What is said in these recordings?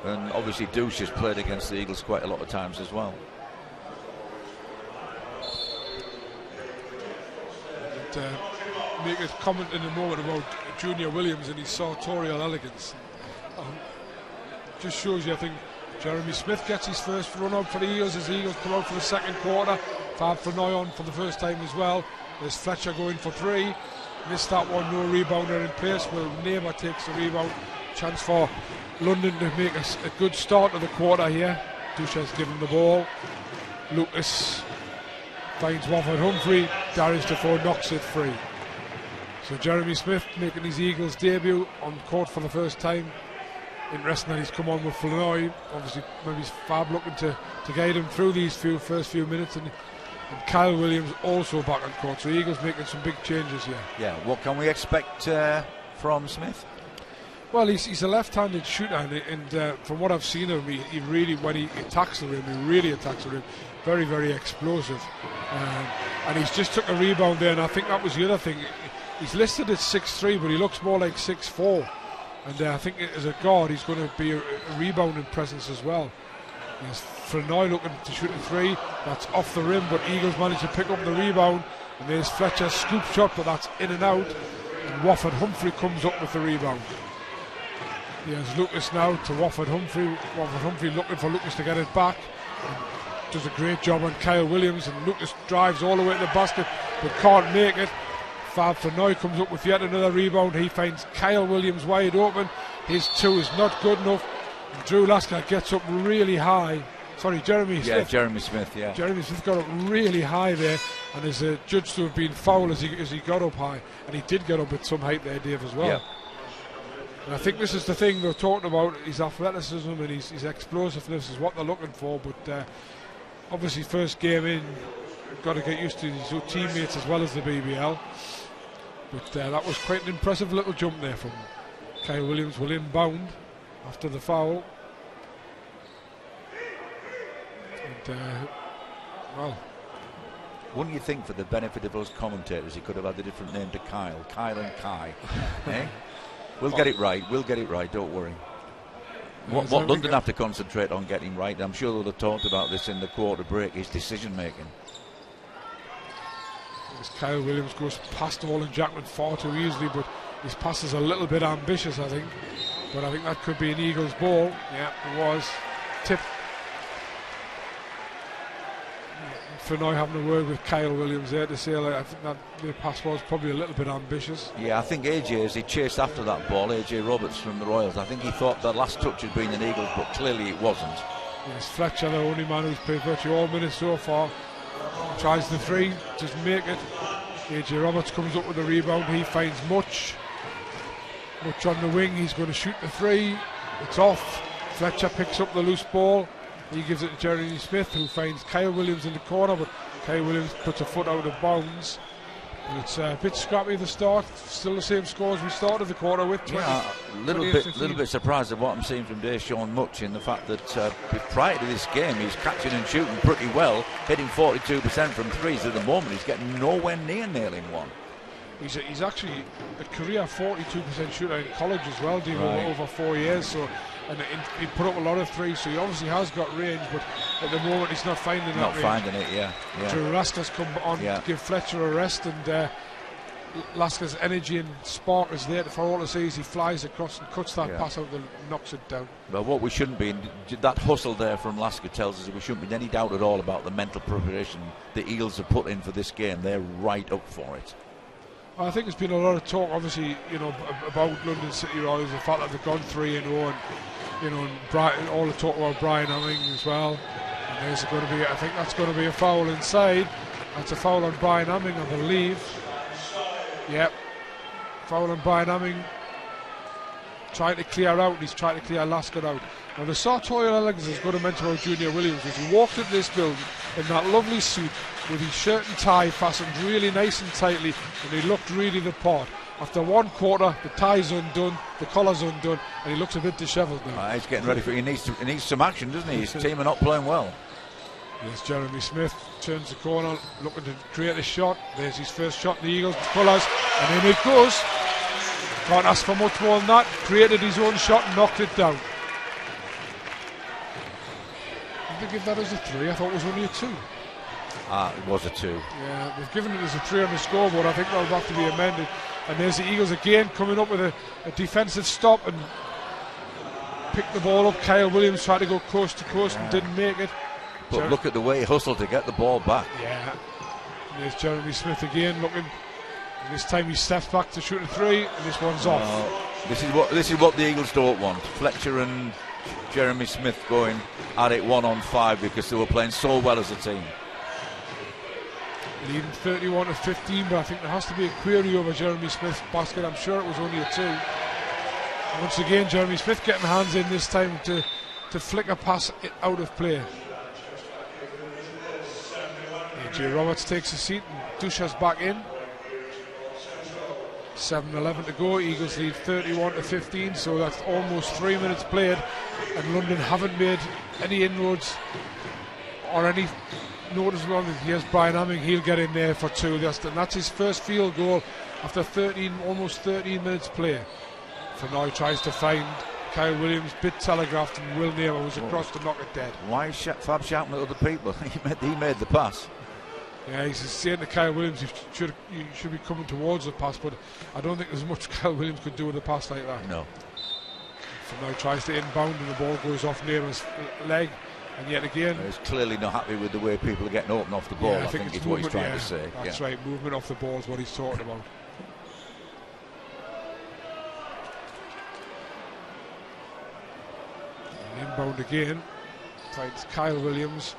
And obviously Douche has played against the Eagles quite a lot of times as well. And, make a comment in a moment about Junior Williams and his sartorial elegance. Just shows you, I think, Jeremy Smith gets his first run out for the Eagles as the Eagles come out for the second quarter. Fab Frenoy on for the first time as well. There's Fletcher going for 3. Missed that one, no rebounder in place. Will Neighbour takes the rebound. Chance for London to make a good start to the quarter here. Douche has given the ball. Lucas finds Wofford Humphrey. Darius Defoe knocks it free. So Jeremy Smith making his Eagles debut on court for the first time. Interesting that he's come on with Flanoy. Obviously, maybe Fab looking to guide him through these first few minutes. And Kyle Williams also back on court. So Eagles making some big changes here. Yeah, what can we expect from Smith? Well, he's a left-handed shooter, and from what I've seen of him, he really, when he attacks the rim, he really attacks the rim. Very, very explosive. And he's just took a rebound there, and I think that was the other thing. He's listed at 6'3", but he looks more like 6'4". And I think as a guard, he's going to be a rebounding presence as well. There's Frenoy looking to shoot a 3. That's off the rim, but Eagles manage to pick up the rebound. And there's Fletcher's scoop shot, but that's in and out. And Wofford Humphrey comes up with the rebound. Here's Lucas now to Wofford Humphrey. Wofford Humphrey looking for Lucas to get it back. And does a great job on Kyle Williams, and Lucas drives all the way to the basket but can't make it. Fab Frenoy comes up with yet another rebound. He finds Kyle Williams wide open. His 2 is not good enough. And Drew Lasker gets up really high. Sorry, Jeremy Smith. Yeah, Jeremy Smith, yeah. Jeremy Smith got up really high there and is judged to have been fouled as he got up high. And he did get up at some height there, Dave, as well. Yeah. And I think this is the thing they're talking about. His athleticism and his explosiveness is what they're looking for. But obviously first game in, got to get used to his teammates as well as the BBL. But that was quite an impressive little jump there from Kyle Williams. Will inbound after the foul. And, well, wouldn't you think, for the benefit of us commentators, he could have had a different name to Kyle and Kai? Eh? We'll get it right. We'll get it right. Don't worry. What London have to concentrate on getting right, I'm sure they'll have talked about this in the quarter break, is decision making. As Kyle Williams goes past Olin Jackman far too easily, but his pass is a little bit ambitious, I think. But I think that could be an Eagles ball. Yeah, it was. Tip. Frenoy having a word with Kyle Williams there to say, like, I think that the pass was probably a little bit ambitious. Yeah, I think AJ, as he chased after that ball, AJ Roberts from the Royals, I think he thought the last touch had been an Eagles, but clearly it wasn't. Yes, Fletcher, the only man who's played virtually all minutes so far, tries the 3, doesn't make it. AJ Roberts comes up with the rebound. He finds Much on the wing. He's going to shoot the 3. It's off. Fletcher picks up the loose ball. He gives it to Jeremy Smith, who finds Kyle Williams in the corner, but Kyle Williams puts a foot out of bounds. And it's a bit scrappy at the start. Still the same score as we started the quarter with. 20, yeah, a little bit surprised at what I'm seeing from Deshaun Much, in the fact that prior to this game he's catching and shooting pretty well, hitting 42% from threes. At the moment he's getting nowhere near nailing one. He's actually a career 42% shooter in college as well, over 4 years. So, and he put up a lot of threes, so he obviously has got range, but at the moment he's not finding that range. Not finding it, yeah. Drew Lasker's come on to give Fletcher a rest, and Lasker's energy and spark is there for all to see as he flies across and cuts that pass out and knocks it down. Well, what we shouldn't be, that hustle there from Lasker tells us that we shouldn't be any doubt at all about the mental preparation the Eagles have put in for this game. They're right up for it. I think there's been a lot of talk, obviously, about London City Royals, the fact that they've gone 3-0, and Brian, all the talk about Brian Hamming as well. And there's going to be, I think that's going to be a foul inside. That's a foul on Brian Hamming, I believe. Yep, foul on Brian Hamming. Trying to clear out, he's trying to clear Lasker out. Now the sartorial elegance is going to mention about Junior Williams, as he walked into this building in that lovely suit with his shirt and tie fastened really nice and tightly, and he looked really the part. After one quarter, the tie's undone, the collar's undone, and he looks a bit dishevelled now. He's getting ready for it. He needs some action, doesn't he? His team are not playing well. There's Jeremy Smith, turns the corner, looking to create a shot. There's his first shot in the Eagles colours, and in it goes. Can't ask for much more than that. Created his own shot and knocked it down. they give that as a 3? I thought it was only a 2. It was a 2. Yeah, they've given it as a 3 on the scoreboard. I think that'll have to be amended. And there's the Eagles again coming up with a defensive stop and pick the ball up. Kyle Williams tried to go coast to coast and didn't make it. But look at the way he hustled to get the ball back. Yeah. And there's Jeremy Smith again looking. And this time he steps back to shoot a 3, and this one's off. This is what the Eagles don't want. Fletcher and Jeremy Smith going at it 1-on-5 because they were playing so well as a team. Leading 31-15, but I think there has to be a query over Jeremy Smith's basket. I'm sure it was only a 2. And once again, Jeremy Smith getting hands in this time to flick a pass out of play. AJ Roberts takes a seat and Dusha's back in. 7:11 to go. Eagles lead 31-15, so that's almost 3 minutes played, and London haven't made any inroads or any noticeable. Here's Brian Hamming, he'll get in there for 2. That's his first field goal after almost 13 minutes play. Fenoy tries to find Kyle Williams, bit telegraphed, and Will Neighbour was across to knock it dead. Why is Fab shouting at other people? he made the pass. Yeah, he's saying to Kyle Williams, you should be coming towards the pass, but I don't think there's much Kyle Williams could do with a pass like that. No. Fenoy tries to inbound and the ball goes off Neighbour's leg, and yet again... He's clearly not happy with the way people are getting open off the ball. Yeah, I think it's what he's trying to say. That's right, movement off the ball is what he's talking about. And inbound again, finds Kyle Williams.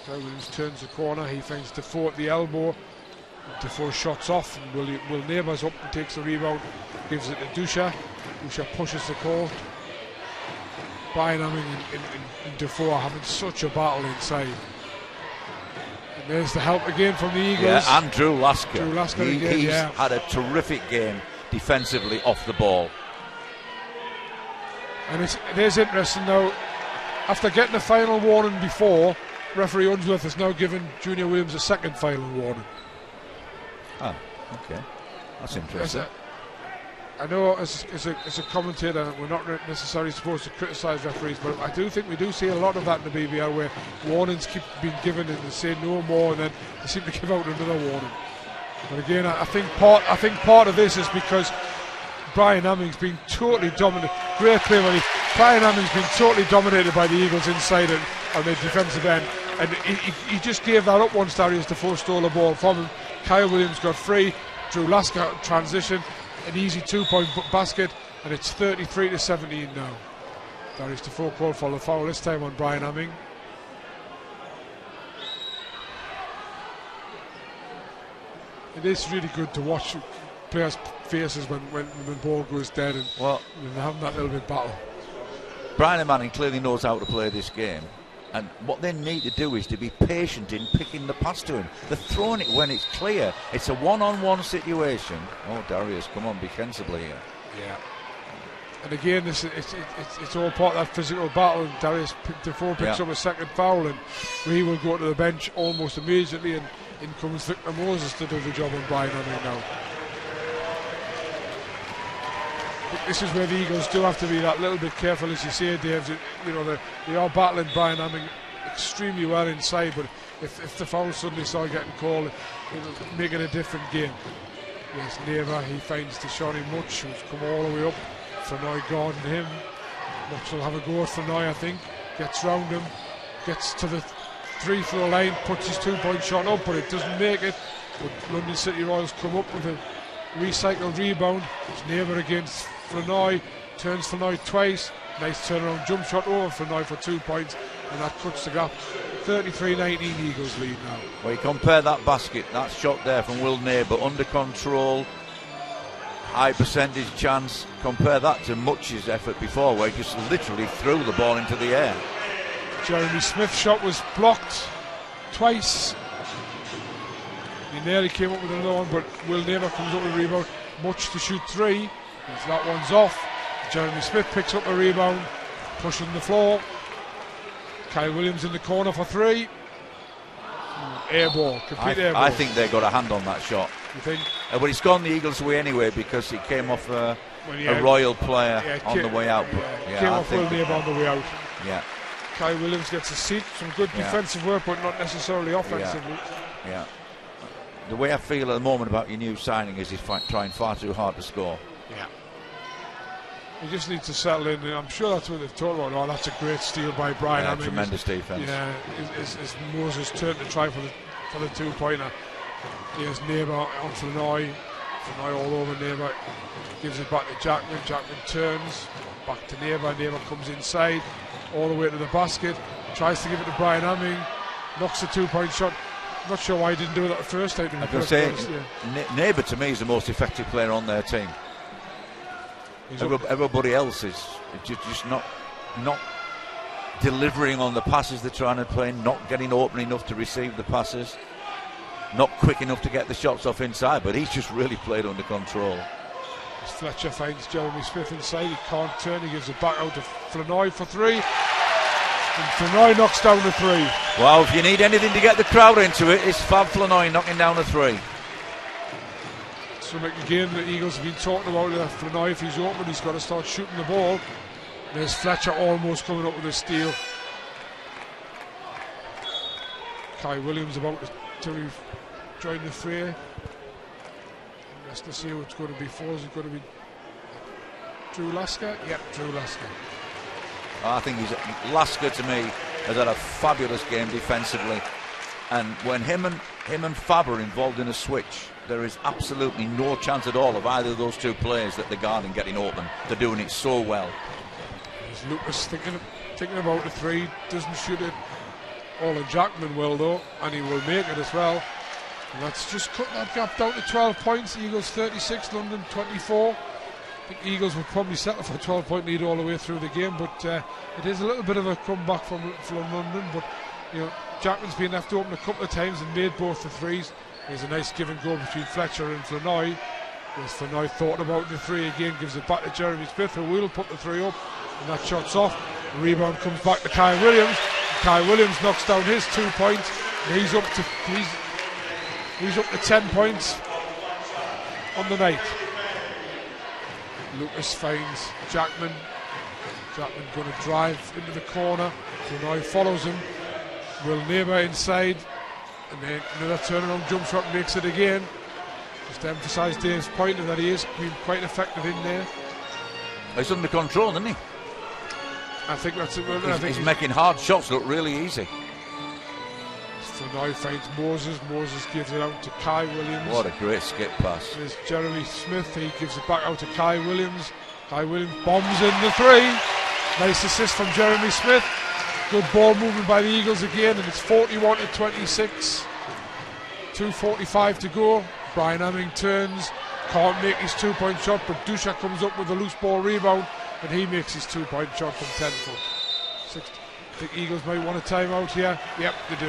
Kyle Williams turns the corner, he finds Defoe at the elbow. Defoe shots off, and Will Neighbours up and takes the rebound, gives it to Dusha. Dusha pushes the court. Brian Hamming and Defoe are having such a battle inside. And there's the help again from the Eagles. Yeah, and Drew Lasker. He's yeah. had a terrific game defensively off the ball. And it is interesting now, after getting a final warning before, referee Unsworth has now given Junior Williams a second final warning. Oh, okay. That's interesting. I know as a commentator we're not necessarily supposed to criticise referees, but I do think we do see a lot of that in the BBL where warnings keep being given and they say no more and then they seem to give out another warning. But again, I think part of this is because Brian Hamming's been totally dominant. Great play, Brian Hamming's been totally dominated by the Eagles inside and on the defensive end, and he just gave that up once Darius Defoe stole the ball from him. Kyle Williams got free, Drew Lasker transition, an easy 2-point basket, and it's 33-17 now. Darius Defoe called for the foul this time on Brian Hamming. It is really good to watch players' faces when the ball goes dead and they're having that little bit battle. Brian Manning clearly knows how to play this game, and what they need to do is to be patient in picking the pass to him. They're throwing it when it's clear. It's a one-on-one situation. Oh, Darius, come on, be sensible here. Yeah. And again, it's all part of that physical battle. Darius Defoe picks up a second foul, and he will go to the bench almost immediately, and in comes Victor Moses to do the job on Brian Hamming now. This is where the Eagles do have to be that little bit careful, as you say, Dave. They are battling Brian Hamming extremely well inside, but if the fouls suddenly start getting called, it'll make it a different game. Yes, Neva, he finds Tashani Much, who's come all the way up. Fenoy guarding him. Much will have a go at Fenoy, I think. Gets round him, gets to the free-throw line, puts his 2-point shot up, but it doesn't make it. But London City Royals come up with a recycled rebound. It's Neva against Fenoy, turns Fenoy twice. Nice turnaround jump shot over Fenoy for 2 points, and that cuts the gap. 33-19 Eagles lead now. Well, you compare that basket, that shot there from Will Neighbour, under control, high percentage chance. Compare that to Much's effort before, where he just literally threw the ball into the air. Jeremy Smith's shot was blocked twice. He nearly came up with another one, but Will Neighbour comes up with a rebound. Much to shoot 3. As that one's off. Jeremy Smith picks up a rebound, pushing the floor. Kyle Williams in the corner for 3. Air ball, complete air ball. I think they got a hand on that shot. You think? But it's gone the Eagles' way anyway, because it came off a Royal player on the way out. Came off Will Neighbour on the way out. Yeah. Kai Williams gets a seat, some good defensive work, but not necessarily offensively. Yeah. The way I feel at the moment about your new signing is he's trying far too hard to score. Yeah. He just needs to settle in. I'm sure that's what they've talked about. Oh, that's a great steal by Brian. Yeah, tremendous defence. Yeah, it's Moses' turn to try for the two-pointer. Here's Neighbour on Flanoy. Flanoy all over Neighbour. Gives it back to Jackman. Jackman turns back to Neighbour. Neighbour comes inside all the way to the basket. Tries to give it to Brian Hamming. Knocks the two-point shot. Not sure why he didn't do that the first time. I can say Neighbour to me is the most effective player on their team. Everybody else is just not delivering on the passes they're trying to play, not getting open enough to receive the passes, not quick enough to get the shots off inside, but he's just really played under control. As Fletcher finds Jeremy Smith inside, he can't turn, he gives it back out to Flanoy for three, and Flanoy knocks down the three. Well, if you need anything to get the crowd into it, it's Fab Flanoy knocking down the three. So again, the Eagles have been talking about Flanoy, if he's open, he's got to start shooting the ball. There's Fletcher almost coming up with a steal. Kai Williams about to join the fray. Let's to see who it's going to be for. Is it going to be Drew Lasker? Yep, Drew Lasker. I think Lasker to me has had a fabulous game defensively, and when him and Fab are involved in a switch, there is absolutely no chance at all of either of those two players that they're guarding getting open. They're doing it so well. There's Lucas thinking about the three, doesn't shoot it. Olin Jackman will though, and he will make it as well. And that's just cut that gap down to 12 points. Eagles 36, London 24. I think Eagles would probably settle for a 12-point lead all the way through the game, but it is a little bit of a comeback from London. But you know, Jackman's been left open a couple of times and made both the threes. There's a nice give and go between Fletcher and Flanoy. As Flanoy thought about the three again, gives it back to Jeremy Smith, who will put the three up, and that shot's off. The rebound comes back to Kai Williams. Kai Williams knocks down his 2 points, and he's up to 10 points on the night. Lucas finds Jackman. Jackman going to drive into the corner. Flanoy follows him. Will Neighbour inside. And then another turnaround jump shot, makes it again. Just to emphasise Dave's point that he is being quite effective in there. He's under control, isn't he? I think that's it. He's making hard shots look really easy. Flanoy finds Moses. Moses gives it out to Kai Williams. What a great skip pass. There's Jeremy Smith. He gives it back out to Kai Williams. Kai Williams bombs in the three. Nice assist from Jeremy Smith. Good ball movement by the Eagles again, and it's 41-26. 2:45 to go. Brian Hamming turns, can't make his 2-point shot, but Dusha comes up with a loose ball rebound, and he makes his 2-point shot from 10 foot. I think Eagles might want a timeout here. Yep, they do.